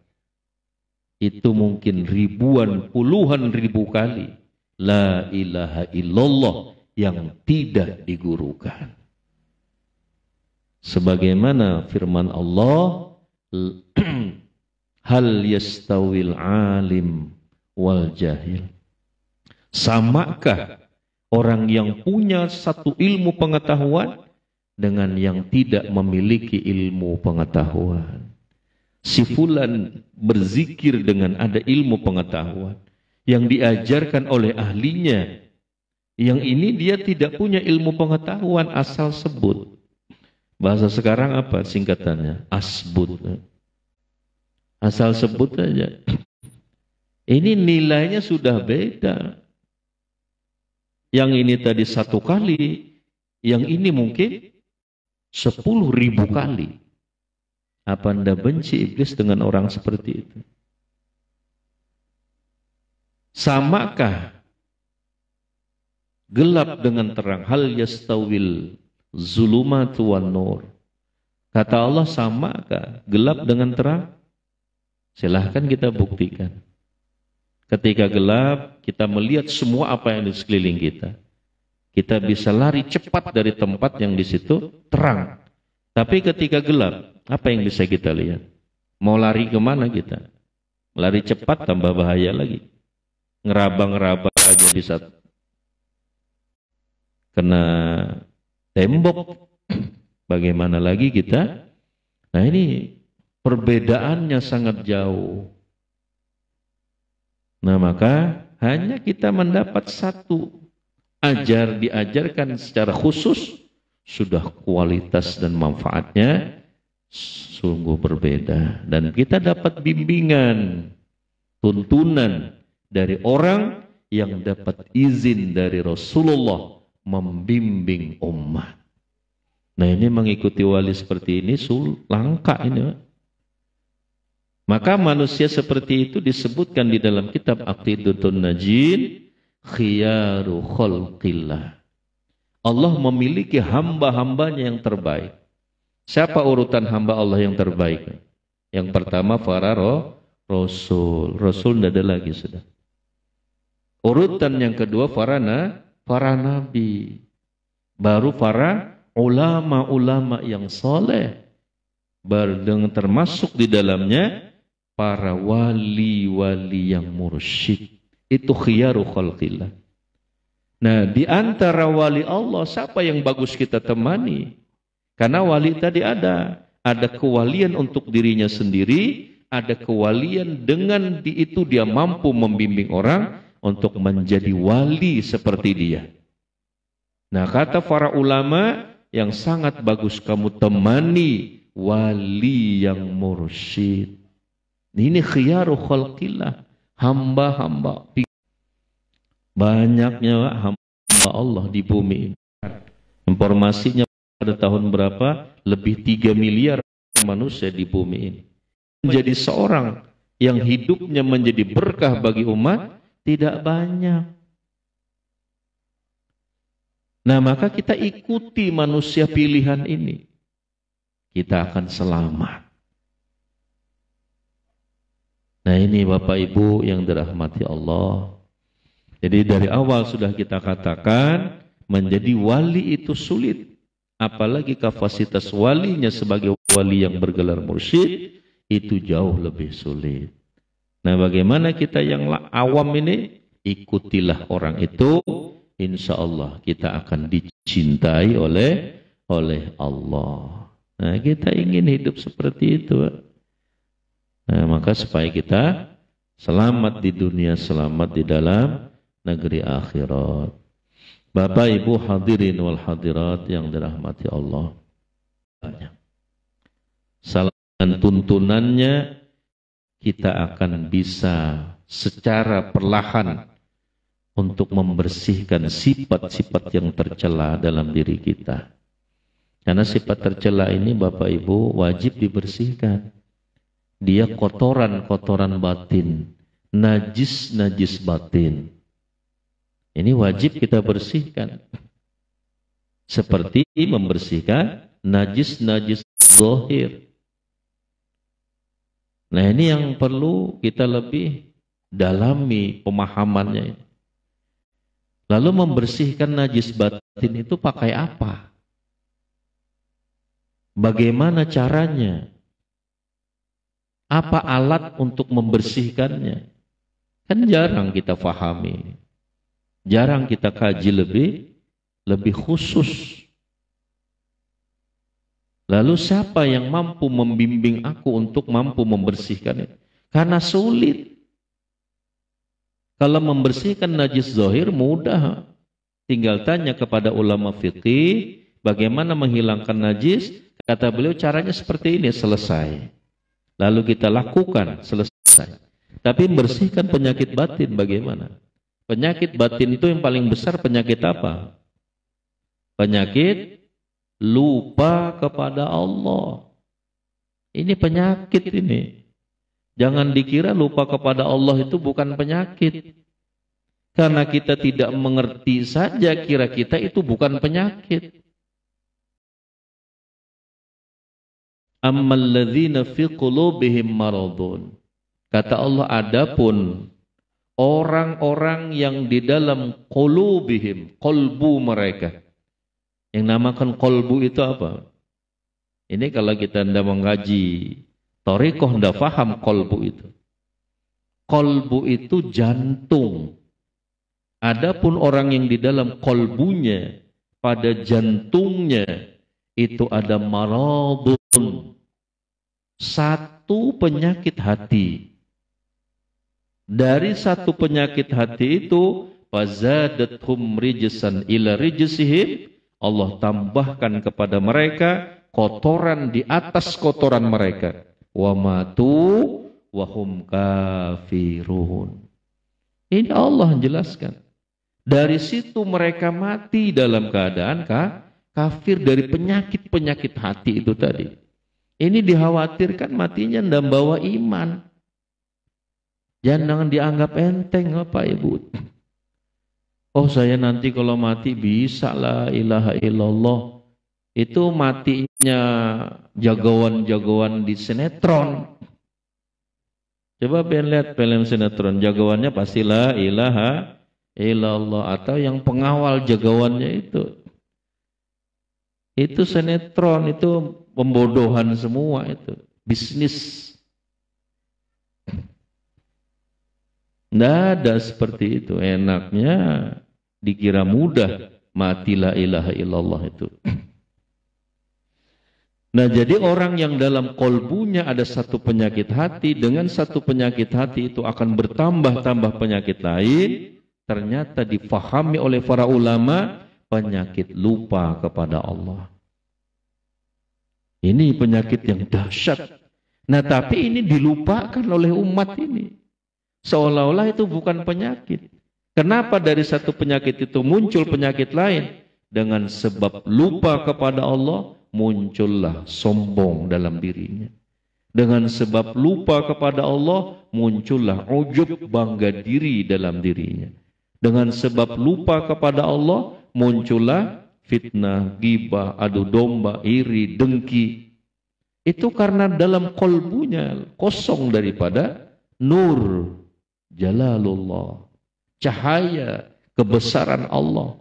S1: itu mungkin ribuan, puluhan ribu kali la ilaha illallah yang tidak digurukan. Sebagaimana firman Allah, hal yastawil alim wal jahil. Samakah orang yang punya satu ilmu pengetahuan dengan yang tidak memiliki ilmu pengetahuan? Si fulan berzikir dengan ada ilmu pengetahuan yang diajarkan oleh ahlinya. Yang ini dia tidak punya ilmu pengetahuan, asal sebut. Bahasa sekarang apa singkatannya? Asbut. Asal sebut saja. Ini nilainya sudah beda. Yang ini tadi 1 kali, yang ini mungkin 10.000 kali. Apa Anda benci iblis dengan orang seperti itu? Samakah gelap dengan terang? Hal yastawil zulumatu wan nur. Kata Allah, samakah gelap dengan terang? Silahkan kita buktikan. Ketika gelap, kita melihat semua apa yang di sekeliling kita. Kita bisa lari cepat dari tempat yang di situ terang. Tapi ketika gelap, apa yang bisa kita lihat? Mau lari kemana kita? Lari cepat tambah bahaya lagi. Ngeraba-ngeraba aja bisa kena tembok. Bagaimana lagi kita? Nah, ini perbedaannya sangat jauh. Nah, maka hanya kita mendapat satu diajarkan secara khusus, sudah kualitas dan manfaatnya sungguh berbeda. Dan kita dapat bimbingan, tuntunan dari orang yang dapat izin dari Rasulullah membimbing umat. Nah, ini mengikuti wali seperti ini langka ini. Maka manusia seperti itu disebutkan di dalam kitab Aqidatun Najin, khiyaru khalqillah. Allah memiliki hamba-hambanya yang terbaik. Siapa urutan hamba Allah yang terbaik? Yang pertama para rasul. Rasul tidak ada lagi sudah. Urutan yang kedua para nabi. Baru para ulama-ulama yang soleh. Termasuk di dalamnya para wali-wali yang mursyid. Itu khiyaru khalqillah. Nah, di antara wali Allah, siapa yang bagus kita temani? Karena wali tadi ada kewalian untuk dirinya sendiri, ada kewalian dengan itu dia mampu membimbing orang untuk menjadi wali seperti dia. Nah, kata para ulama, yang sangat bagus kamu temani wali yang mursyid. Ini khiyaru khalqillah, hamba-hamba. Banyaknya hamba Allah di bumi ini. Informasinya pada tahun berapa? Lebih 3 miliar manusia di bumi ini. Menjadi seorang yang hidupnya menjadi berkah bagi umat tidak banyak. Nah, maka kita ikuti manusia pilihan ini. Kita akan selamat. Nah, ini Bapak Ibu yang dirahmati Allah. Jadi dari awal sudah kita katakan, menjadi wali itu sulit. Apalagi kapasitas walinya sebagai wali yang bergelar mursyid, itu jauh lebih sulit. Nah, bagaimana kita yang awam ini? Ikutilah orang itu, insya Allah kita akan dicintai oleh Allah. Nah, kita ingin hidup seperti itu. Nah, maka supaya kita selamat di dunia, selamat di dalam negeri akhirat. Bapak Ibu hadirin wal hadirat yang dirahmati Allah. Salah tuntunannya, kita akan bisa secara perlahan untuk membersihkan sifat-sifat yang tercela dalam diri kita. Karena sifat tercela ini Bapak Ibu wajib dibersihkan. Dia kotoran-kotoran batin, najis-najis batin. Ini wajib kita bersihkan. Seperti membersihkan najis-najis zahir. Nah, ini yang perlu kita lebih dalami pemahamannya. Lalu membersihkan najis batin itu pakai apa? Bagaimana caranya? Apa alat untuk membersihkannya? Kan jarang kita fahami. Jarang kita kaji lebih khusus. Lalu siapa yang mampu membimbing aku untuk mampu membersihkannya? Karena sulit. Kalau membersihkan najis zahir mudah. Tinggal tanya kepada ulama fikih bagaimana menghilangkan najis. Kata beliau caranya seperti ini, selesai. Lalu kita lakukan, selesai. Tapi membersihkan penyakit batin bagaimana? Penyakit batin itu yang paling besar penyakit apa? Penyakit lupa kepada Allah. Ini penyakit ini. Jangan dikira lupa kepada Allah itu bukan penyakit. Karena kita tidak mengerti saja kira kita itu bukan penyakit. Ammal ladzina fi qulubihim maradun. Kata Allah, adapun orang-orang yang di dalam qulubihim, qalbu mereka. Yang namakan qalbu itu apa? Ini kalau kita hendak mengkaji thariqah hendak faham qalbu itu. Qalbu itu jantung. Adapun orang yang di dalam qalbunya, pada jantungnya itu ada maradun. Satu penyakit hati. Dari satu penyakit hati itu, fazadathum rijsan ila rijsihim, Allah tambahkan kepada mereka kotoran di atas kotoran mereka. Wa matu wa hum kafirun. Ini Allah jelaskan. Dari situ mereka mati dalam keadaan kafir dari penyakit-penyakit hati itu tadi. Ini dikhawatirkan matinya dan bawa iman. Jangan dianggap enteng Bapak Ibu. Oh, saya nanti kalau mati bisa la ilaha illallah. Itu matinya jagoan-jagoan di sinetron. Coba pengen lihat film sinetron, jagoannya pasti la ilaha illallah. Atau yang pengawal jagoannya itu sinetron, itu pembodohan semua itu. Bisnis. Tidak ada seperti itu. Enaknya dikira mudah mati la ilaha illallah itu. Nah, jadi orang yang dalam kolbunya ada satu penyakit hati, dengan satu penyakit hati itu akan bertambah-tambah penyakit lain. Ternyata difahami oleh para ulama, penyakit lupa kepada Allah. Ini penyakit yang dahsyat. Nah, tapi ini dilupakan oleh umat ini. Seolah-olah itu bukan penyakit. Kenapa dari satu penyakit itu muncul penyakit lain? Dengan sebab lupa kepada Allah, muncullah sombong dalam dirinya. Dengan sebab lupa kepada Allah, muncullah ujub, bangga diri dalam dirinya. Dengan sebab lupa kepada Allah, muncullah fitnah, ghibah, adu domba, iri, dengki. Itu karena dalam kolbunya kosong daripada nur Jalalullah, cahaya kebesaran Allah.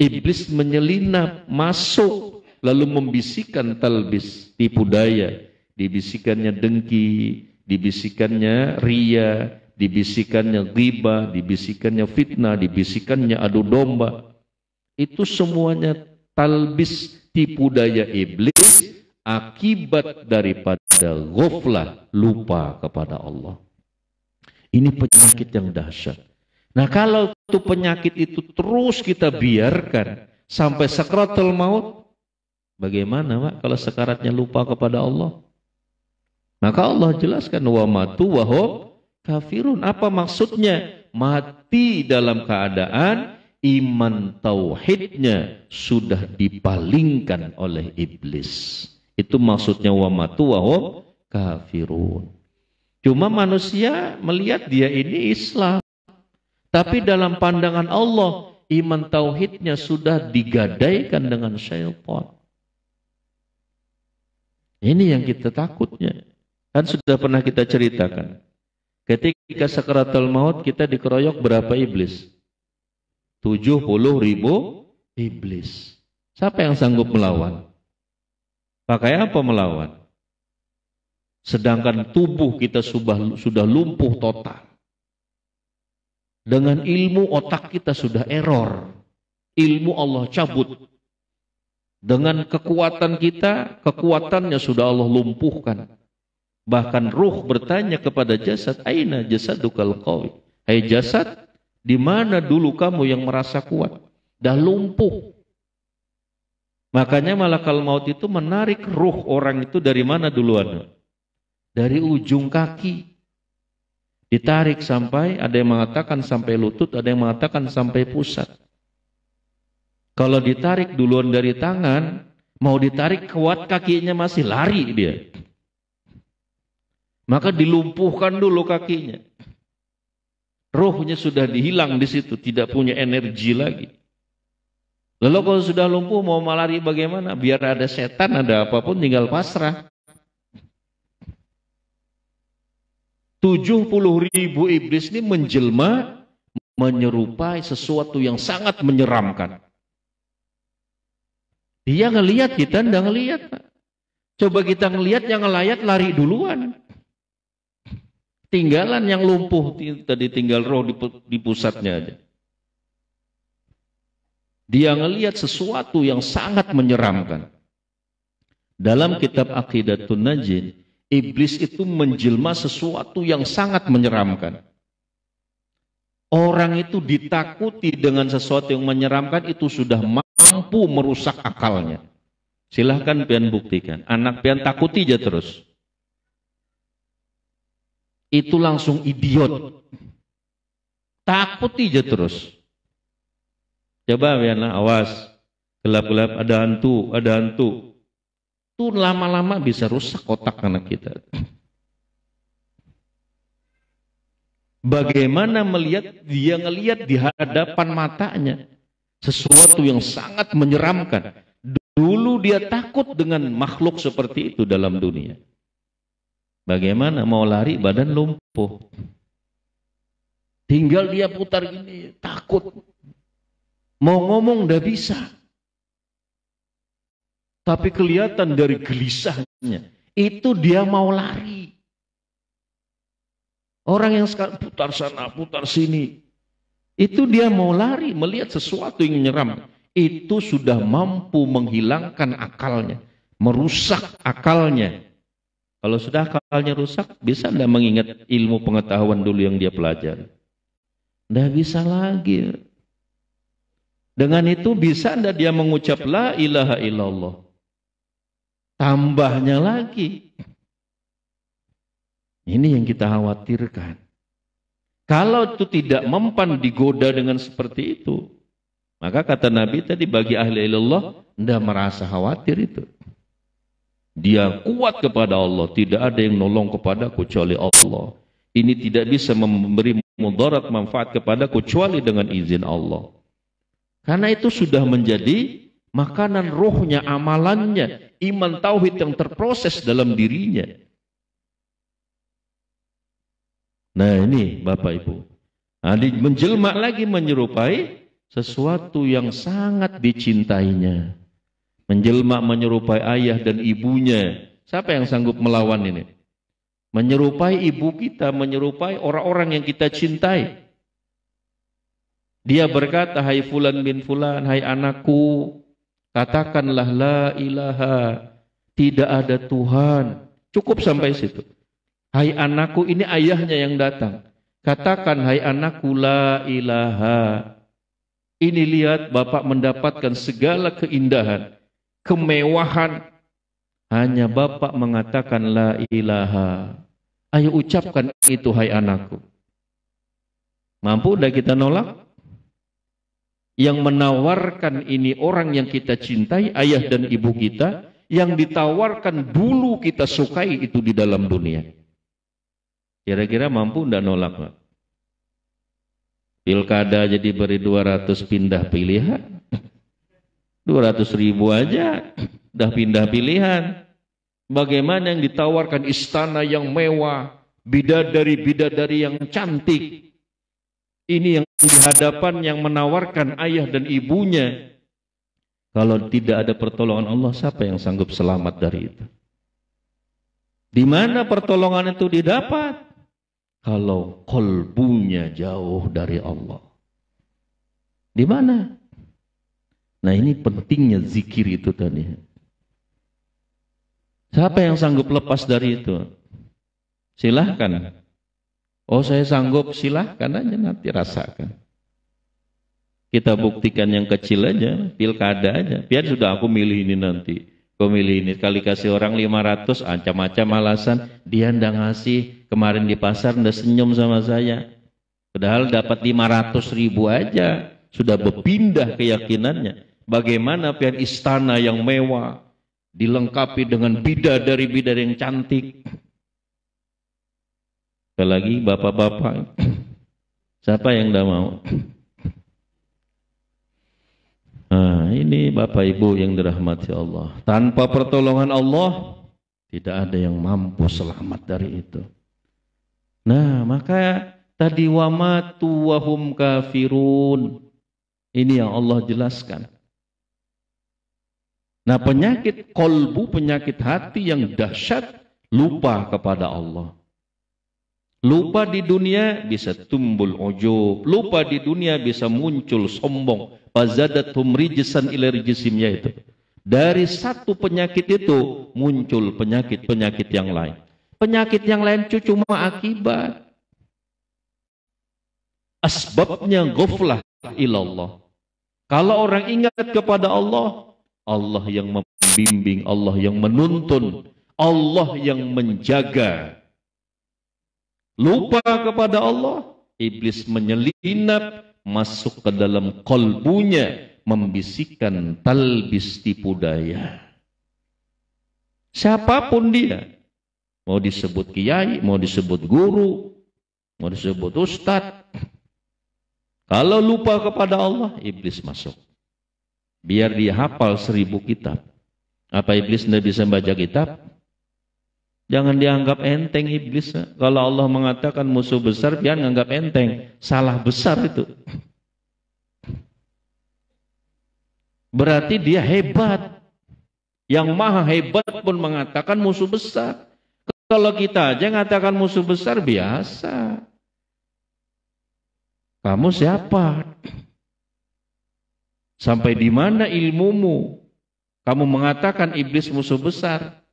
S1: Iblis menyelinap masuk lalu membisikkan talbis, tipu daya. dibisikannya dengki, dibisikannya ria, dibisikannya ghibah, dibisikannya fitnah, dibisikannya adu domba. Itu semuanya talbis, tipu daya iblis akibat daripada ghaflah, lupa kepada Allah. Ini penyakit yang dahsyat. Nah, kalau itu penyakit itu terus kita biarkan sampai sakratul maut, bagaimana Pak kalau sekaratnya lupa kepada Allah? Maka Allah jelaskan wa matu wa hum kafirun. Apa maksudnya? Mati dalam keadaan iman tauhidnya sudah dipalingkan oleh iblis. Itu maksudnya wa matu wa hum kafirun. Cuma manusia melihat dia ini Islam, tapi dalam pandangan Allah iman tauhidnya sudah digadaikan dengan syaitan. Ini yang kita takutnya. Kan sudah pernah kita ceritakan. Ketika sakaratul maut kita dikeroyok berapa iblis? 70.000 iblis. Siapa yang sanggup melawan? Pakai apa melawan? Sedangkan tubuh kita sudah lumpuh total. Dengan ilmu otak kita sudah error. Ilmu Allah cabut. Dengan kekuatan kita, kekuatannya sudah Allah lumpuhkan. Bahkan ruh bertanya kepada jasad, aina jasadukal qawi? Hai jasad, di mana dulu kamu yang merasa kuat? Dah lumpuh. Makanya malakal maut itu menarik ruh orang itu dari mana duluan? Dari ujung kaki. Ditarik sampai, ada yang mengatakan sampai lutut, ada yang mengatakan sampai pusat. Kalau ditarik duluan dari tangan, mau ditarik kuat kakinya masih lari dia. Maka dilumpuhkan dulu kakinya. Ruhnya sudah dihilang di situ, tidak punya energi lagi. Lalu kalau sudah lumpuh mau lari bagaimana? Biar ada setan, ada apapun tinggal pasrah. 70.000 iblis ini menjelma menyerupai sesuatu yang sangat menyeramkan. Dia ngelihat, kita enggak ngelihat. Coba kita ngelihat, yang ngelayat lari duluan. Tinggalan yang lumpuh tadi, tinggal roh di pusatnya aja. Dia ngelihat sesuatu yang sangat menyeramkan. Dalam kitab Aqidatun Najin, iblis itu menjelma sesuatu yang sangat menyeramkan. Orang itu ditakuti dengan sesuatu yang menyeramkan itu sudah mampu merusak akalnya. Silahkan pian buktikan. Anak pian takuti aja terus. Itu langsung idiot. Takuti aja terus. Coba pian awas. Gelap-gelap ada hantu, ada hantu. Itu lama-lama bisa rusak otak anak kita. Bagaimana melihat, dia ngelihat di hadapan matanya sesuatu yang sangat menyeramkan. Dulu dia takut dengan makhluk seperti itu dalam dunia. Bagaimana mau lari badan lumpuh. Tinggal dia putar gini, takut. Mau ngomong udah bisa. Tapi kelihatan dari gelisahnya, itu dia mau lari. Orang yang sekarang putar sana, putar sini, itu dia mau lari, melihat sesuatu yang menyeram. Itu sudah mampu menghilangkan akalnya, merusak akalnya. Kalau sudah akalnya rusak, bisa tidak mengingat ilmu pengetahuan dulu yang dia pelajari? Tidak bisa lagi. Dengan itu bisa tidak dia mengucap la ilaha illallah? Tambahnya lagi. Ini yang kita khawatirkan. Kalau itu tidak mempan digoda dengan seperti itu, maka kata Nabi tadi bagi ahli illallah tidak merasa khawatir itu. Dia kuat kepada Allah, tidak ada yang nolong kepada kecuali Allah. Ini tidak bisa memberi mudarat manfaat kepada kecuali dengan izin Allah. Karena itu sudah menjadi makanan rohnya, amalannya, iman tauhid yang terproses dalam dirinya. Nah ini Bapak Ibu, menjelma lagi menyerupai sesuatu yang sangat dicintainya. Menjelma menyerupai ayah dan ibunya, Siapa yang sanggup melawan ini? Menyerupai ibu kita, menyerupai orang-orang yang kita cintai. Dia berkata, hai fulan bin fulan, hai anakku, katakanlah la ilaha, tidak ada Tuhan. Cukup sampai situ. Hai anakku, ini ayahnya yang datang. Katakan, hai anakku, la ilaha. Ini lihat bapak mendapatkan segala keindahan, kemewahan. Hanya bapak mengatakan la ilaha. Ayo ucapkan itu, hai anakku. Mampu dah kita nolak? Yang menawarkan ini orang yang kita cintai, ayah dan ibu kita, yang ditawarkan dulu kita sukai itu di dalam dunia. Kira-kira mampu enggak nolak, Pak? Pilkada jadi beri 200 pindah pilihan. 200.000 aja udah pindah pilihan. Bagaimana yang ditawarkan istana yang mewah, bidadari-bidadari yang cantik. Ini yang di hadapan yang menawarkan ayah dan ibunya. Kalau tidak ada pertolongan Allah, siapa yang sanggup selamat dari itu? Di mana pertolongan itu didapat? Kalau kolbunya jauh dari Allah. Di mana? Nah, ini pentingnya zikir itu tadi. Siapa yang sanggup lepas dari itu? Silahkan. Oh, saya sanggup, silahkan aja nanti rasakan. Kita buktikan yang kecil aja, pilkada aja. Biar sudah aku milih ini nanti. Kau milih ini, kali kasih orang 500, macam-macam alasan. Dia ndak ngasih, kemarin di pasar ndak senyum sama saya. Padahal dapat 500.000 aja. Sudah berpindah keyakinannya. Bagaimana pihak istana yang mewah, dilengkapi dengan bidadari-bidadari yang cantik. Apalagi bapak-bapak, siapa yang tidak mau? Nah, ini bapak ibu yang dirahmati Allah. Tanpa pertolongan Allah, tidak ada yang mampu selamat dari itu. Nah, maka tadi wamatu wahum kafirun. Ini yang Allah jelaskan. Nah, penyakit kolbu, penyakit hati yang dahsyat, lupa kepada Allah. Lupa di dunia bisa tumbul ujub. Lupa di dunia bisa muncul sombong. Fazadathum rijsan ila rijsimnya itu. Dari satu penyakit itu muncul penyakit-penyakit yang lain. Penyakit yang lain itu cuma akibat. Asbabnya ghaflah ilallah. Kalau orang ingat kepada Allah, Allah yang membimbing, Allah yang menuntun, Allah yang menjaga. Lupa kepada Allah, iblis menyelinap masuk ke dalam kolbunya, membisikkan talbis tipu daya. Siapapun dia, mau disebut kiai, mau disebut guru, mau disebut ustadz, kalau lupa kepada Allah, iblis masuk. Biar dia hafal 1000 kitab. Apa iblis tidak bisa baca kitab? Jangan dianggap enteng iblis. Kalau Allah mengatakan musuh besar, jangan anggap enteng. Salah besar itu. Berarti dia hebat. Yang maha hebat pun mengatakan musuh besar. Kalau kita aja mengatakan musuh besar, biasa. Kamu siapa? Sampai di mana ilmumu? Kamu mengatakan iblis musuh besar.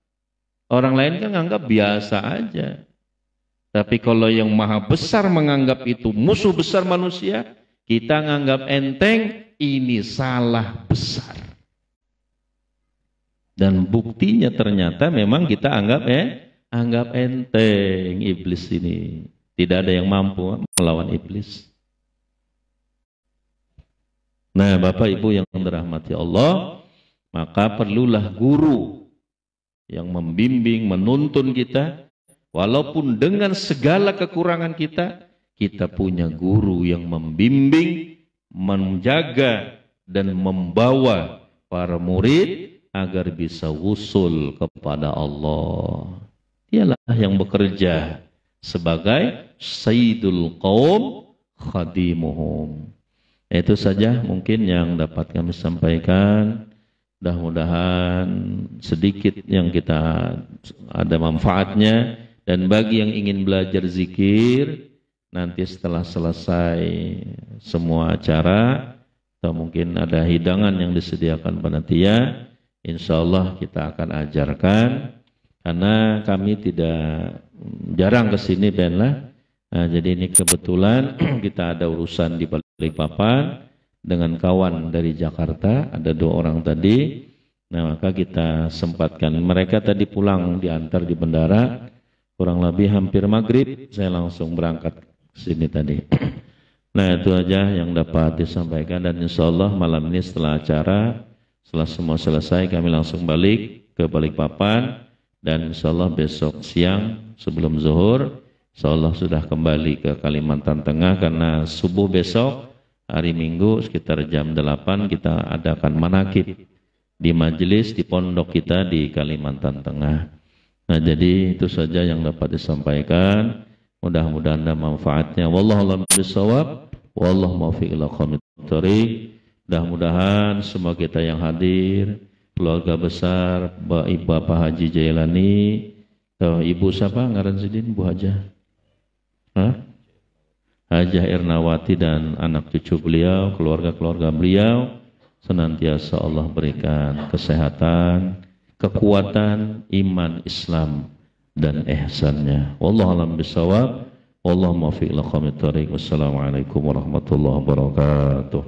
S1: Orang lain kan anggap biasa aja. Tapi kalau yang maha besar menganggap itu musuh besar manusia, kita menganggap enteng, ini salah besar. Dan buktinya ternyata memang kita anggap enteng iblis ini. Tidak ada yang mampu melawan iblis. Nah, Bapak Ibu yang dirahmati Allah, maka perlulah guru yang membimbing, menuntun kita, walaupun dengan segala kekurangan kita, kita punya guru yang membimbing, menjaga, dan membawa para murid agar bisa wusul kepada Allah. Dialah yang bekerja sebagai Sayyidul Qaum Khadimuhum. Itu saja mungkin yang dapat kami sampaikan. Mudah-mudahan sedikit yang kita ada manfaatnya, dan bagi yang ingin belajar zikir nanti setelah selesai semua acara atau mungkin ada hidangan yang disediakan panitia, insyaallah kita akan ajarkan, karena kami tidak jarang kesini Benlah. Nah, jadi ini kebetulan kita ada urusan di Balikpapan dengan kawan dari Jakarta, ada 2 orang tadi. Nah, maka kita sempatkan, mereka tadi pulang diantar di bandara, kurang lebih hampir maghrib, saya langsung berangkat ke sini tadi. Nah, itu aja yang dapat disampaikan, dan insyaallah malam ini setelah acara, setelah semua selesai, kami langsung balik ke Balikpapan, dan insyaallah besok siang sebelum zuhur, insyaallah sudah kembali ke Kalimantan Tengah, karena subuh besok hari Minggu sekitar jam 8 kita adakan manakib di majelis di pondok kita di Kalimantan Tengah. Nah, jadi itu saja yang dapat disampaikan. Mudah-mudahan ada manfaatnya. Wallahu a'lam bishawab. Wallahu muwaffiq ila aqwamit thoriq. Mudah-mudahan semua kita yang hadir, keluarga besar Bapak Haji Jailani, Ibu siapa ngaran sidin, Bu Hajah? Hajah Irnawati dan anak cucu beliau, keluarga-keluarga beliau, senantiasa Allah berikan kesehatan, kekuatan, iman, Islam, dan ihsannya. Wallahu a'lam bishawab. Wallahu muwaffiq ila aqwamit thoriq. Wassalamualaikum warahmatullahi wabarakatuh.